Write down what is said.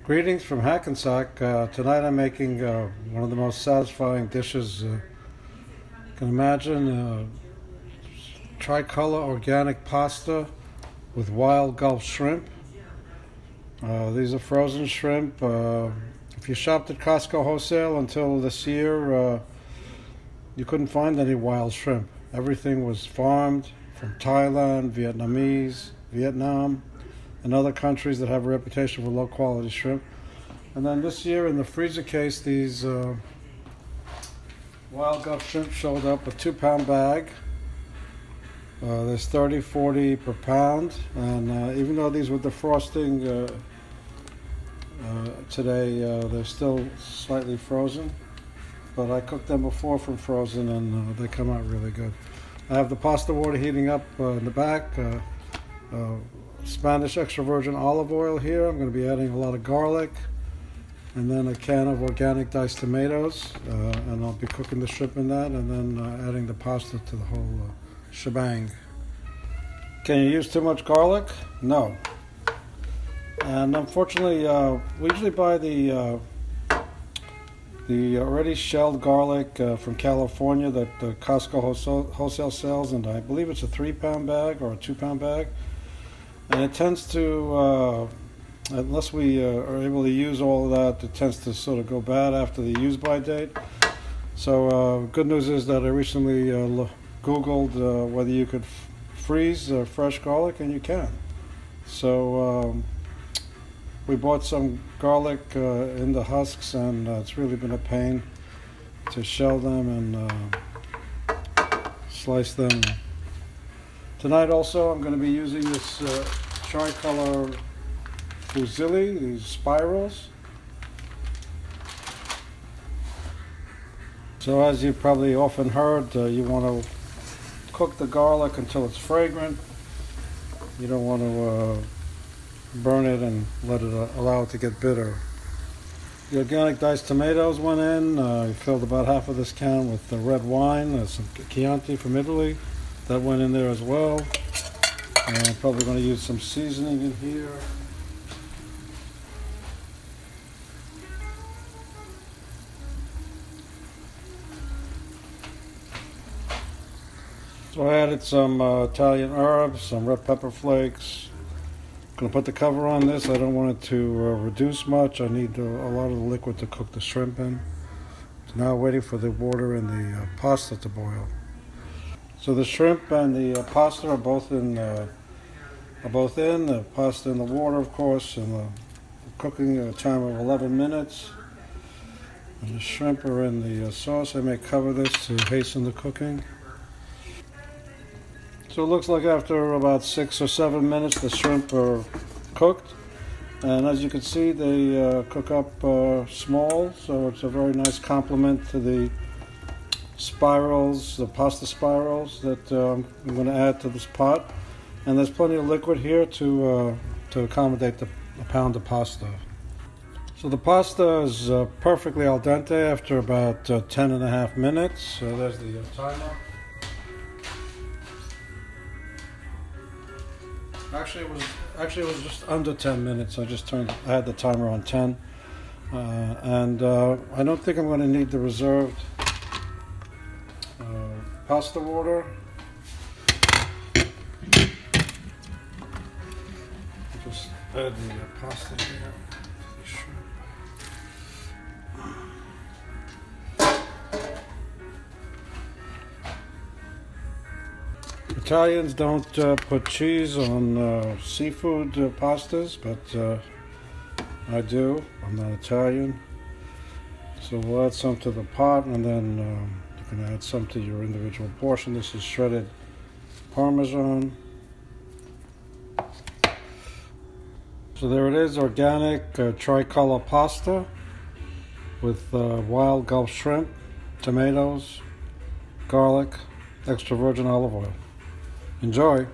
Greetings from Hackensack. Tonight I'm making one of the most satisfying dishes you can imagine. Tricolor organic pasta with wild Gulf shrimp. These are frozen shrimp. If you shopped at Costco wholesale until this year, you couldn't find any wild shrimp. Everything was farmed from Thailand, Vietnam, and other countries that have a reputation for low quality shrimp. And then this year in the freezer case, these wild Gulf shrimp showed up, a 2-pound bag. There's 30, 40 per pound, and even though these were defrosting today, they're still slightly frozen, but I cooked them before from frozen, and they come out really good. I have the pasta water heating up in the back. Spanish extra virgin olive oil here. I'm going to be adding a lot of garlic, and then a can of organic diced tomatoes, and I'll be cooking the shrimp in that, and then adding the pasta to the whole shebang. Can you use too much garlic? No. And unfortunately, we usually buy the already shelled garlic from California that Costco wholesale sells, and I believe it's a 3-pound bag or a 2-pound bag. And it tends to, unless we are able to use all of that, it tends to sort of go bad after the use-by date. So good news is that I recently Googled whether you could freeze fresh garlic, and you can. So we bought some garlic in the husks, and it's really been a pain to shell them and slice them. Tonight also I'm going to be using this tricolor Fusilli, these spirals. So as you've probably often heard, you want to cook the garlic until it's fragrant. You don't want to burn it and allow it to get bitter. The organic diced tomatoes went in. I filled about half of this can with the red wine, some Chianti from Italy. That went in there as well. And I'm probably going to use some seasoning in here. So I added some Italian herbs, some red pepper flakes. I'm going to put the cover on this. I don't want it to reduce much. I need a lot of the liquid to cook the shrimp in. So now waiting for the water and the pasta to boil. So the shrimp and the pasta are both in. The pasta in the water, of course, and the cooking a time of 11 minutes. And the shrimp are in the sauce. I may cover this to hasten the cooking. So it looks like after about 6 or 7 minutes, the shrimp are cooked. And as you can see, they cook up small, so it's a very nice complement to the spirals, the pasta spirals that I'm going to add to this pot. And there's plenty of liquid here to accommodate a pound of pasta. So the pasta is perfectly al dente after about 10 and a half minutes. So there's the timer. Actually, it was just under 10 minutes. I had the timer on 10. And I don't think I'm going to need the reserved pasta water. Just add the pasta here. Italians don't put cheese on seafood pastas, but I do. I'm not Italian. So we'll add some to the pot, and then you can add some to your individual portion. This is shredded Parmesan. So there it is, organic tricolor pasta with wild Gulf shrimp, tomatoes, garlic, extra virgin olive oil. Enjoy!